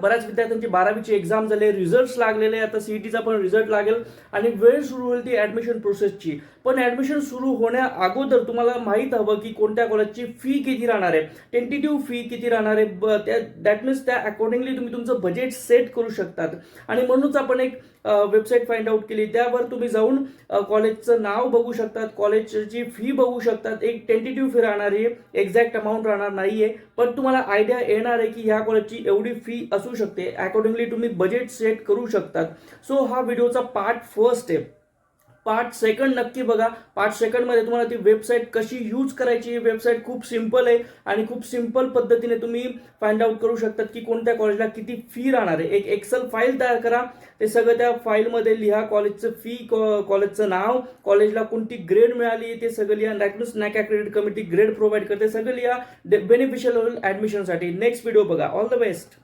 बऱ्याच विद्यार्थ्यांची 12वीची एक्झाम झाले, रिझल्ट्स लागलेले, आता सीईटीचा पण रिझल्ट लागेल आणि वेळ सुरू होईल ती ऍडमिशन प्रोसेसची. पण ऍडमिशन सुरू होण्या अगोदर तुम्हाला माहित हवं की कोणत्या कॉलेजची फी किती राहणार आहे, टेंटेटिव्ह फी किती राहणार आहे. दॅट मीन्स त्या अकॉर्डिंगली तुम्ही तुमचं बजेट सेट करू शकतात. आणि म्हणूनच आपण एक वेबसाईट फाइंड आउट केली, त्यावर तुम्ही जाऊन कॉलेजचं नाव बघू शकतात, कॉलेजची फी बघू शकतात. एक टेंटेटिव्ह फी राहणार आहे, एक्झॅक्ट अमाऊंट राहणार नाहीये, पण तुम्हाला आयडिया येणार आहे की ह्या कॉलेजची एवढी फी असू शकते. अकॉर्डिंगली तुम्ही बजेट सेट करू शकतात. सो हा व्हिडिओचा पार्ट फर्स्ट आहे. पार्ट सेकंड नक्की बघा. पार्ट सेकंड मध्ये तुम्हाला ती वेबसाईट कशी यूज करायची, ही वेबसाईट खूप सिंपल आहे आणि खूप सिंपल पद्धतीने तुम्ही फाइंड आउट करू शकतात की कोणत्या कॉलेजला किती फी राहणार आहे. एक एक्सेल फाईल तयार करा, ते सगळं त्या फाईलमध्ये लिहा, कॉलेजचं फी, कॉलेजचं नाव, कॉलेजला कोणती ग्रेड मिळाली ते सगळं लिहा. NAAC credit committee grade provide करते, सगळं लिहा बेनिफिशियल होईल ऍडमिशनसाठी. नेक्स्ट व्हिडिओ बघा. All the best.